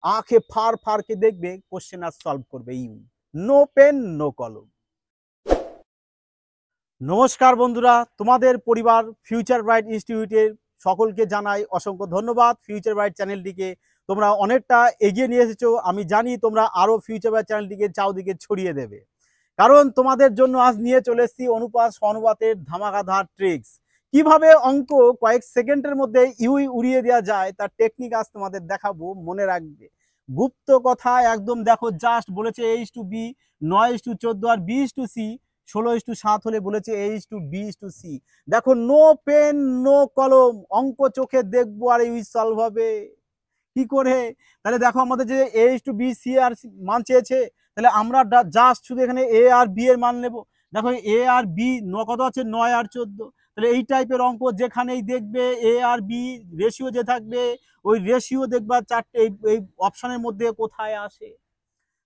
আঁখে fur ফারকে দেখবে, question আর solve করবে you. No pen no কলম। নমস্কার বন্ধুরা, তোমাদের পরিবার ফিউচার ব্রাইট ইনস্টিটিউটের সকলকে জানাই অসংখ্য ধন্যবাদ। ফিউচার ব্রাইট চ্যানেলটিকে তোমরা অনেকটা এগিয়ে নিয়ে এসেছো, আমি জানি তোমরা আরও ফিউচার ব্রাইট চ্যানেলটিকে চারদিকে ছড়িয়ে দেবে, কারণ তোমাদের জন্য আজ নিয়ে চলে এসেছি অনুপাত সমানুপাতের ধামাকাধার ট্রিক্স। কিভাবে অঙ্ক কয়েক সেকেন্ডের মধ্যে ইউই উড়িয়ে দেওয়া যায় তার টেকনিক আজ তোমাদের দেখাবো, মনে রাখবে। গুপ্ত কথা একদম দেখো, জাস্ট বলেছে A:B, 9:14 আর B:C, 16:7 হলে বলেছে A:B:C। দেখো, নো পেন নো কলম, অঙ্ক চোখে দেখবো আর ইউই সলভ হবে। কি করে? তাহলে দেখো, আমাদের যে A:B, C আর মান চেয়েছে, তাহলে আমরা জাস্ট শুধু এখানে A আর B এর মান নেব। দেখো A আর B কত আছে, 9 আর 14। তাহলে এই টাইপের অঙ্ক যেখানেই দেখবে A আর B রেশিও যে থাকবে, ওই রেশিও দেখবা চারটে এই অপশনের মধ্যে কোথায় আসে।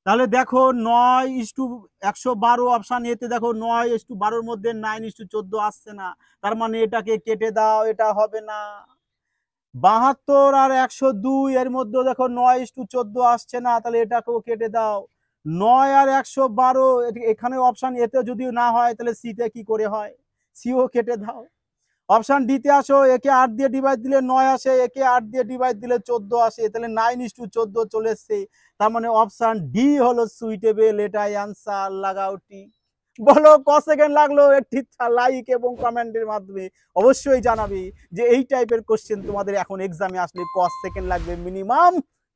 তাহলে দেখো 9:112 অপশন এতে দেখো 9:12 মধ্যে 9:14 আসছে না, তার মানে এটাকে কেটে দাও, এটা হবে না। 72 আর 102 এর মধ্যে দেখো 9:14 আসছে না, তাহলে এটাকেও কেটে দাও। 9 আর 112 এখানে অপশন এতে যদি না হয়, তাহলে সিতে কি করে হয়, সিও কেটে দাও। অপশন ডিতে আসো, একে 8 দিয়ে ডিভাইড দিলে 9 আসে, একে 8 দিয়ে ডিভাইড দিলে 14 আসে, তাহলে 9:14 চলে এসছে। তার মানে অপশন ডি হলো সুইটেবল, এটাই আনসার। লাগাও টিক। বলো ক সেকেন্ড লাগলো একটি লাইক এবং কমেন্টের মাধ্যমে অবশ্যই জানাবে যে এই টাইপের কোশ্চেন তোমাদের এখন এক্সামে আসলে ক সেকেন্ড লাগবে, মিনিমাম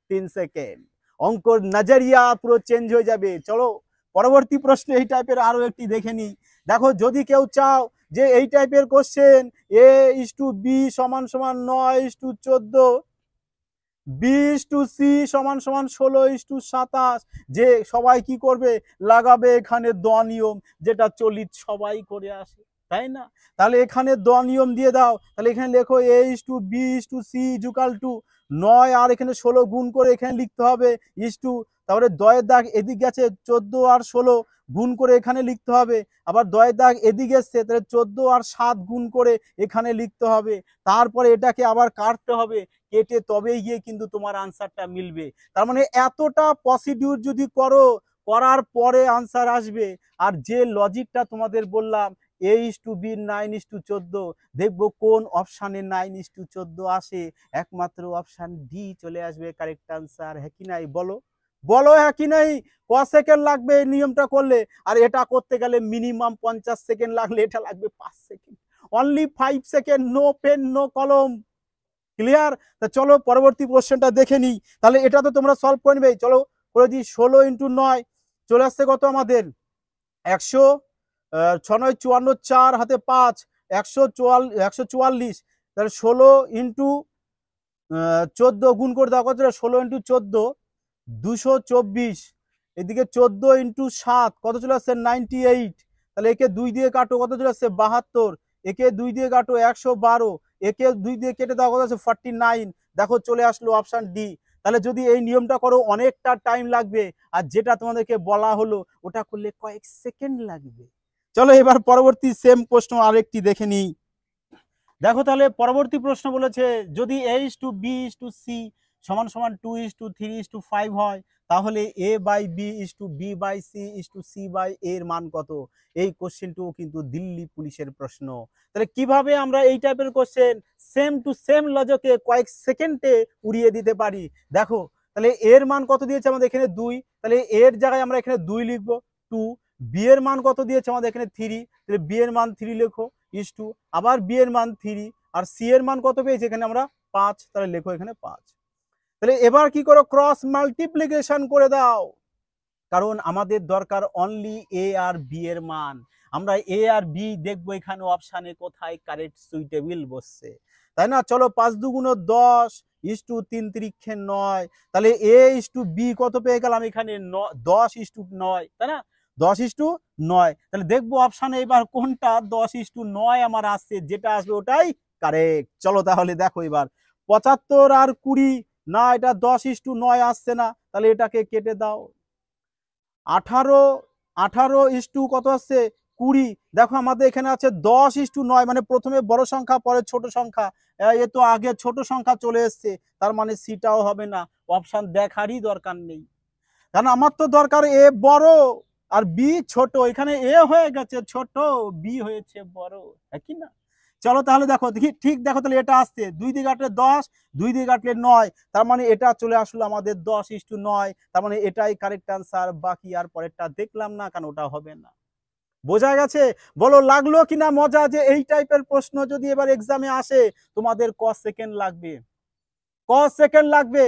3 সেকেন্ড। অঙ্কর নজরিয়া পুরো চেঞ্জ হয়ে যাবে। চলো পরবর্তী প্রশ্ন এই টাইপের আরো একটি দেখে নিই। দেখো, যদি কেউ চাও যে এই টাইপের কোশ্চেন A:B সমান সমান 9:14, B:C সমান সমান 16:27, যে সবাই কি করবে, লাগাবে এখানে দ নিয়ম, যেটা চলিত সবাই করে আসে, তাই না? তাহলে এখানে দ নিয়ম দিয়ে দাও। তাহলে এখানে লেখো A:B:C = 9 আর এখানে 16 গুণ করে এখানে লিখতে হবে ইস্টু, তারপরে দয়ের দাগ এদিক গেছে 14 আর 16 গুণ করে এখানে লিখতে হবে, আবার দয়ের দাগ এদিকে এসছে, তাহলে 14 আর 7 গুণ করে এখানে লিখতে হবে। তারপরে এটাকে আবার কাটতে হবে, কেটে তবেই গিয়ে কিন্তু তোমার আনসারটা মিলবে। তার মানে এতটা প্রসিডিউর যদি করো, করার পরে আনসার আসবে। আর যে লজিকটা তোমাদের বললাম A:B 9:14, দেখবো কোন অপশানে 9:14 আসে, একমাত্র অপশান ডি চলে আসবে কারেক্ট আনসার। হ্যাঁ কি নাই বলো, বলো হ্যাঁ কি নাই? ক সেকেন্ড লাগবে এই নিয়মটা করলে? আর এটা করতে গেলে মিনিমাম 50 সেকেন্ড লাগলে, এটা লাগবে 5 second. Only 5 second, no pen no কলম। ক্লিয়ার? তা চলো পরবর্তী কোশ্চেনটা দেখে নিই। তাহলে এটা তো তোমরা সলভ করে নেবে। চলো করে দিই। 16 × 9 চলে আসছে কত আমাদের, 100, 6 9 54, 4 হাতে 5, 144। তাহলে 16 × 14 গুণ করে দাও, কত? 16 × 14 224। এদিকে 14 × 7 কত চলে আসছে, 98। তাহলে একে 2 দিয়ে কাটো, কত চলে আসছে, 72। একে 2 দিয়ে কাটো, 112। একে 2 দিয়ে কেটে দাও, কত আছে, 49। দেখো চলে আসলো অপশন ডি। তাহলে যদি এই নিয়মটা করো অনেকটা টাইম লাগবে, আর যেটা তোমাদেরকে বলা হলো ওটা করলে কয়েক সেকেন্ড লাগবে। চলো এবার পরবর্তী সেম প্রশ্ন আরেকটি দেখে নিই। দেখো, তাহলে পরবর্তী প্রশ্ন বলেছে যদি A:B:C সমান সমান 2:3:5 হয়, তাহলে A/B:B/C:C/A এর মান কত? এই কোশ্চেনটিও কিন্তু দিল্লি পুলিশের প্রশ্ন। তাহলে কিভাবে আমরা এই টাইপের কোশ্চেন সেম টু সেম লজিকে কয়েক সেকেন্ডে উড়িয়ে দিতে পারি। দেখো, তাহলে এর মান কত দিয়েছে আমাদের এখানে 2, তাহলে এর জায়গায় আমরা এখানে 2 লিখবো 2। বি এর মান কত দিয়েছে আমাদের এখানে 3, তাহলে বি এর মান 3 লেখো ইস টু, আবার বি এর মান 3, আর সি এর মান কত পেয়েছি এখানে আমরা 5, তাহলে লেখো এখানে 5। তাহলে এবার কি করো, ক্রস মাল্টিপ্লিকেশন করে দাও, কারণ আমাদের দরকার অনলি এ আর বি এর মান। আমরা এ আর বি দেখবো এখানে অপশানে কোথায় কারেক্ট সুইটেবল বসছে, তাই না? চলো 5 × 2 = 10 ইস টু 3 × 9, তাহলে এ ইস টু বি কত পেয়ে গেলাম এখানে 10:9, তাই না? 10:9। তাহলে দেখবো অপশানে এবার কোনটা 10:9 আমার আসছে, যেটা আসবে ওটাই কারেক্ট। চলো তাহলে দেখো এবার 75 আর 20, না এটা 10:9 আসছে না, তাহলে এটাকে কেটে দাও। 18 কত আসছে, 20। দেখো আমাদের এখানে আছে 10:9, মানে প্রথমে বড় সংখ্যা পরে ছোট সংখ্যা। এ তো আগে ছোট সংখ্যা চলে এসছে, তার মানে সিটাও হবে না, অপশন দেখারই দরকার নেই। কারণ আমার তো দরকার এ বড় আর বি ছোট, এখানে এ হয়ে গেছে ছোট, বি হয়েছে বড়, কি না? চলো তাহলে দেখো দেখি, ঠিক দেখো তাহলে এটা আসছে 2 দিয়ে কাটলে 10, 2 দিয়ে কাটলে 9, তার মানে এটা চলে আসলো আমাদের 10:9, তার মানে এটাই কারেক্ট আনসার। বাকি আর পরেরটা দেখলাম না, কারণ ওটা হবে না। বোঝা গেছে? বলো লাগলো কিনা মজা, যে এই টাইপের প্রশ্ন যদি এবার এক্সামে আসে তোমাদের ক সেকেন্ড লাগবে,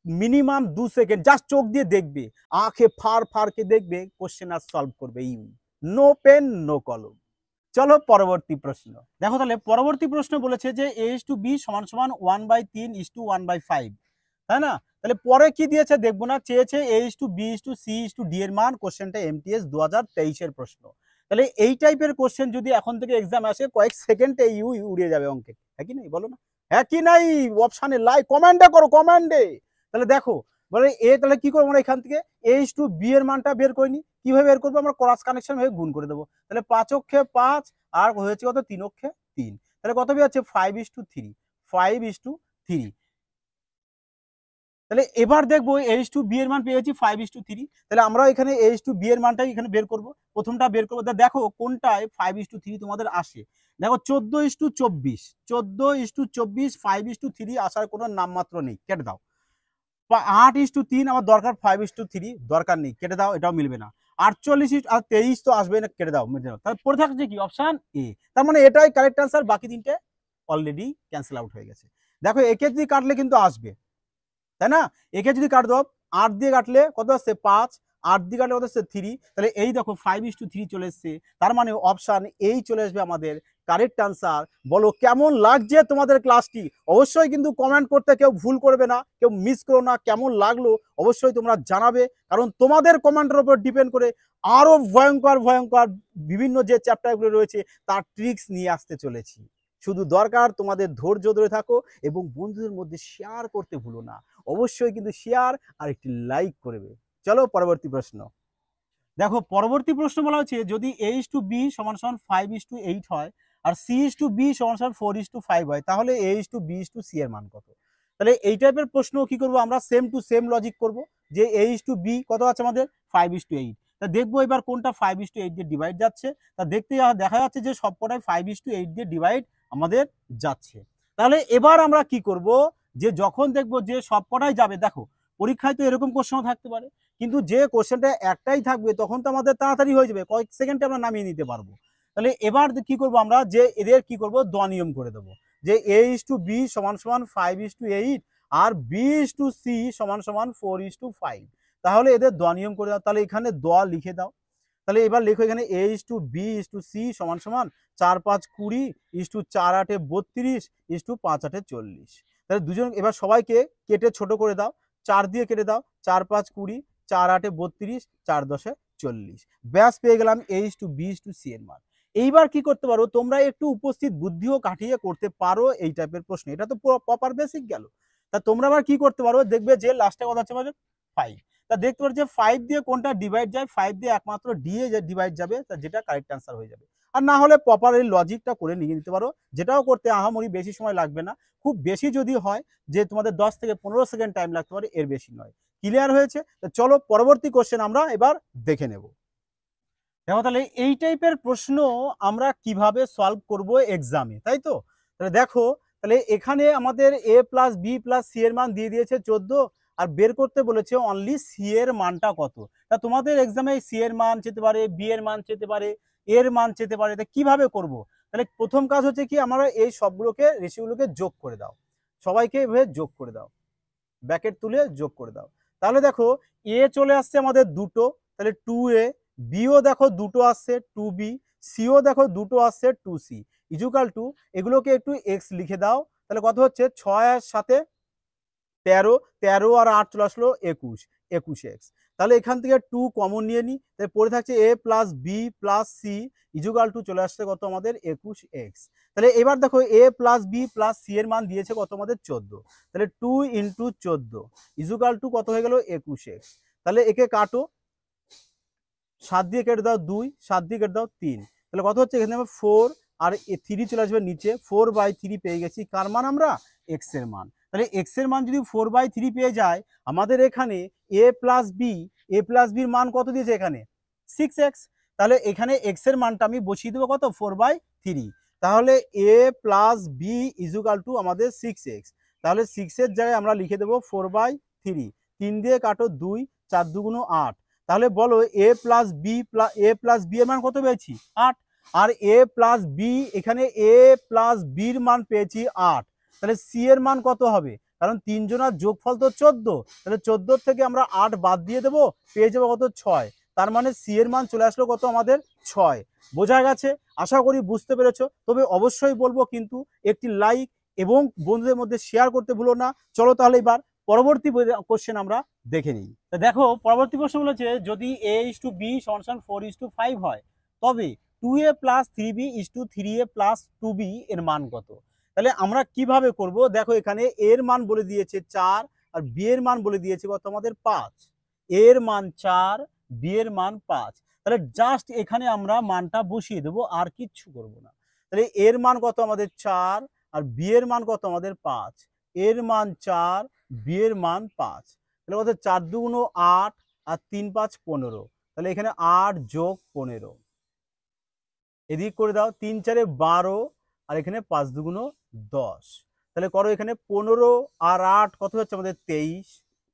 মিনিমাম 2 সেকেন্ড, জাস্ট চোখ দিয়ে দেখবে, আঁখে ফার ফারকে দেখবে, কোশ্চেন আর সলভ করবে। নো পেন নো কলম। চলো পরবর্তী প্রশ্ন দেখো। তাহলে পরবর্তী প্রশ্ন বলেছে যে a:b = 1/3:1/5, তাই না? তাহলে পরে কি দিয়েছে দেখবো না, চেয়েছে a:b:c:d এর মান। কোশ্চেনটা MTS 2023 এর প্রশ্ন। তাহলে এই টাইপের কোশ্চেন যদি এখন থেকে এক্সাম আসে, কয়েক সেকেন্ডে উড়িয়ে যাবে অঙ্কে, হ্যাঁ কি নাই বলো না? হ্যাঁ কি নাই? অপশানে লাইক কমেন্টে করো, কমেন্টে। তাহলে দেখো বলে তাহলে কি করবো আমরা এখান থেকে a:b এর মানটা বের করে নিই। কিভাবে বের করবো? আমরা ক্রস কানেকশন ভাবে গুণ করে দেবো। তাহলে 5 অক্ষে 5 আর হয়েছে কত, 3 অক্ষে 3, তাহলে কত বেরোচ্ছে 5:3, 5:3। তাহলে এবার দেখবো a:b এর মান পেয়েছি 5:3, তাহলে আমরা এখানে a:b এর মানটাই এখানে বের করব। প্রথমটা বের করবো, দেখো কোনটায় 5:3 তোমাদের আসে। দেখো 14:24, 14:24, 5:3 আসার কোনো নামমাত্র নেই, কেটে দাও। 8:3 আমার দরকার, 5:3 দরকার নেই, কেটে দাও, এটাও মিলবে না। 48 আর 23 তো আসবে না, কেটে দাও, মিলবে না। তাহলে পড়ে থাকছে কি, অপশন এ। তার মানে এটাই কারেক্ট আনসার, বাকি তিনটে অলরেডি ক্যান্সেল আউট হয়ে গেছে। দেখো একে যদি কাটলে কিন্তু আসবে, তাই না? একে যদি কাট দাও, 8 দিয়ে কাটলে কত আসছে 5, 8 দিয়ে কাটলে কত আসছে 3, তাহলে এই দেখো 5:3 চলে এসছে। তার মানে অপশন এই চলে আসবে আমাদের কারেক্ট আনসার। বলো কেমন লাগছে তোমাদের ক্লাসটি? অবশ্যই কিন্তু কমেন্ট করতে কেউ ভুল করবে না, কেউ মিস করো না। কেমন লাগলো অবশ্যই তোমরা জানাবে, কারণ তোমাদের কমেন্টের উপর ডিপেন্ড করে আরো ভয়ঙ্কর ভয়ঙ্কর বিভিন্ন যে চ্যাপ্টারগুলো রয়েছে তার ট্রিক্স নিয়ে আসতে চলেছি। শুধু দরকার তোমাদের ধৈর্য ধরে থাকো এবং বন্ধুদের মধ্যে শেয়ার করতে ভুলো না। অবশ্যই কিন্তু শেয়ার আর একটি লাইক করবে। চলো পরবর্তী প্রশ্ন দেখো। পরবর্তী প্রশ্ন বলা হচ্ছে যদি a:b = 5:8 হয় আর c:b = 4:5 হয়, তাহলে a:b:c এর মান কত? তাহলে এই টাইপের প্রশ্ন কি করব আমরা, সেম টু সেম লজিক করব, যে a:b কত আছে আমাদের 5:8। তা দেখবো এবার কোনটা 5:8 দিয়ে ডিভাইড যাচ্ছে। তা দেখতে দেখা যাচ্ছে যে সবকটাই 5:8 দিয়ে ডিভাইড আমাদের যাচ্ছে। তাহলে এবার আমরা কি করব, যে যখন দেখবো যে সবকটাই যাবে, দেখো পরীক্ষায় তো এরকম কোশ্চেনও থাকতে পারে, কিন্তু যে কোশ্চেনটা একটাই থাকবে তখন তো আমাদের তাড়াতাড়ি হয়ে যাবে, কয়েক সেকেন্ডে আমরা নামিয়ে নিতে পারবো। তাহলে এবার কি করব আমরা, যে এদের কি করব দ্বনিয়ম করে দেবো, যে a:b = 5:8 আর b:c = 4:5। তাহলে এদের দ্বনিয়ম করে দাও। তাহলে এখানে দ লিখে দাও। তাহলে এবার লেখো এখানে a:b:c = 4×5 20, 4×8 32, 5×8 40। তাহলে দুজন এবার সবাইকে কেটে ছোট করে দাও, 4 দিয়ে কেটে দাও, 4×5 20, 4×8 32, 4×10 40। ব্যাস পেয়ে গেলাম a:b:c এর মান। এইবার কি করতে পারো তোমরা, একটু উপস্থিত বুদ্ধিও কাটিয়ে করতে পারো এই টাইপের প্রশ্ন, এটা তো প্রপার বেসিক গেল। তা তোমরা আবার কি করতে পারো, দেখবে যে লাস্টে কথা হচ্ছে আমাদের 5। তা দেখতে পারো যে 5 দিয়ে কোনটা ডিভাইড যায়, 5 দিয়ে একমাত্র ডি এ ডিভাইড যাবে, যেটা কারেক্ট আনসার হয়ে যাবে। আর না হলে প্রপার এই লজিকটা করে নিয়ে নিতে পারো, যেটাও করতে আহামরি বেশি সময় লাগবে না। খুব বেশি যদি হয় যে তোমাদের 10 থেকে 15 সেকেন্ড টাইম লাগতে পারে, এর বেশি নয়। ক্লিয়ার হয়েছে? তো চলো পরবর্তী কোশ্চেন আমরা এবার দেখে নেব। দেখো তাহলে এই টাইপের প্রশ্ন আমরা কিভাবে সলভ করব এক্সামে, তাই তো? তাহলে দেখো, তাহলে এখানে আমাদের a+b+c এর মান দিয়ে দিয়েছে 14, আর বের করতে বলেছে অনলি সি এর মানটা কত। তা তোমাদের এক্সামে সি এর মান চেতে পারে, বি এর মান চেতে পারে, এর মান চেতে পারে। তা কিভাবে করব? তাহলে প্রথম কাজ হচ্ছে কি, আমরা এই সবগুলোকে রেশিওগুলোকে যোগ করে দাও, সবাইকে এভাবে যোগ করে দাও, ব্র্যাকেট তুলে যোগ করে দাও। তাহলে দেখো এ চলে আসছে আমাদের দুটো, তাহলে 2a, বিও দেখো দুটো আসছে 2b, সিও দেখো দুটো আসছে 2c, ইকুয়াল টু এগুলোকে একটু এক্স লিখে দাও। তাহলে কত হচ্ছে 6 এর সাথে 13, 13 আর 8 চলে আসলো 21, 21x। তাহলে এখান থেকে 2 কমন নিয়ে নিই, তাহলে পড়ে থাকছে a+b+c ইকুয়াল টু চলে আসছে কত আমাদের 21x। তাহলে এবার দেখো a+b+c এর মান দিয়েছে কত আমাদের 14, তাহলে 2 × 14 ইকুয়াল টু কত হয়ে গেল 21x। তাহলে একে কাটো, 7 দিয়ে কেটে দাও 2, 7 দিয়ে কেটে দাও 3, তাহলে কত হচ্ছে এখানে 4 আর 3 চলে আসবে নিচে, 4/3 পেয়ে গেছি। কার মান আমরা? এক্স এর মান। তাহলে এক্স এর মান যদি 4/3 পেয়ে যায়, আমাদের এখানে a প্লাস বির মান কত দিয়েছে এখানে? 6x। তাহলে এখানে এক্স এর মানটা আমি বসিয়ে দেবো কত? 4/3। তাহলে a plus B equal to আমাদের 6x। তাহলে 6 এর জায়গায় আমরা লিখে দেবো 4/3। 3 দিয়ে কাটো 2, 4 দুগুণ 8। তাহলে বলো a প্লাস বি এর মান কত পেয়েছি? 8। আর a প্লাস বি, এখানে a প্লাস বির মান পেয়েছি 8। তাহলে সি এর মান কত হবে? কারণ 3 জনের যোগফল তো 14, তাহলে 14 থেকে আমরা 8 বাদ দিয়ে দেবো, পেয়ে যাবো কত? 6। তার মানে সি এর মান চলে আসলো কত আমাদের? 6। বোঝা গেছে? আশা করি বুঝতে পেরেছো। তবে অবশ্যই বলবো কিন্তু একটি লাইক এবং বন্ধুদের মধ্যে শেয়ার করতে ভুলো না। চলো তাহলে এবার পরবর্তী কোশ্চেন আমরা দেখে নিই। দেখো পরবর্তী প্রশ্ন বলেছে, যদি a/b = 4:5 হয়, তবে 2a + 3b = 3a + 2b এর মান কত? তাহলে আমরা কিভাবে করব? দেখো এখানে এর মান বলে দিয়েছে 4 আর বি এর মান বলে দিয়েছে কত আমাদের? 5। এর মান 4, বি এর মান 5। তাহলে জাস্ট এখানে আমরা মানটা বসিয়ে দেবো, আর কিচ্ছু করব না। তাহলে এর মান কত আমাদের? 4 আর বি এর মান কত আমাদের? 5। এর মান 4, বি এর মান 5। তাহলে কত? 4 দুগুণ 8 আর 3 5 15। তাহলে এখানে 8 যোগ 15 এদিক করে দাও, 3 4 12 আর এখানে 5 দুগুণ 10। তাহলে করো এখানে 15 আর 8 কত হচ্ছে আমাদের? 23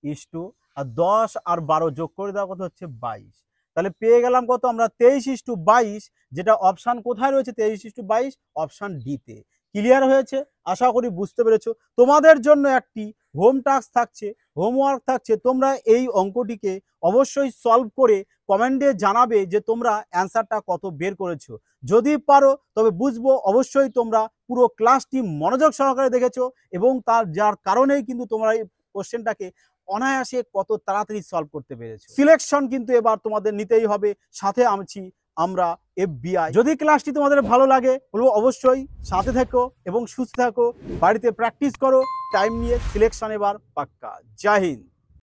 ইস্টু, আর 10 আর 12 যোগ করে দাও, কত হচ্ছে? 22। তাহলে পেয়ে গেলাম কত আমরা? 23:22, যেটা অপশান কোথায় রয়েছে? 23:22 অপশান ডিতে। ক্লিয়ার হয়েছে? আশা করি বুঝতে পেরেছো। তোমাদের জন্য একটি হোম টাস্ক থাকছে, হোমওয়ার্ক থাকছে। তোমরা এই অঙ্কটিকে অবশ্যই সলভ করে কমেন্টে জানাবে যে তোমরা অ্যান্সারটা কত বের করেছো। যদি পারো তবে বুঝবো অবশ্যই তোমরা পুরো ক্লাসটি মনোযোগ সহকারে দেখেছো, এবং যার কারণেই কিন্তু তোমরা এই কোশ্চেনটাকে অনায়াসে কত তাড়াতাড়ি সলভ করতে পেরেছো। সিলেকশন কিন্তু এবার তোমাদের নিতেই হবে, সাথে আছি আমরা FBI। যদি ক্লাসটি তোমাদের ভালো লাগে বলবো অবশ্যই সাথে থেকো এবং সুস্থ থাকো, বাড়িতে প্র্যাকটিস করো, টাইম নিয়ে। সিলেকশন এবার পাক্কা। জয় হিন্দ।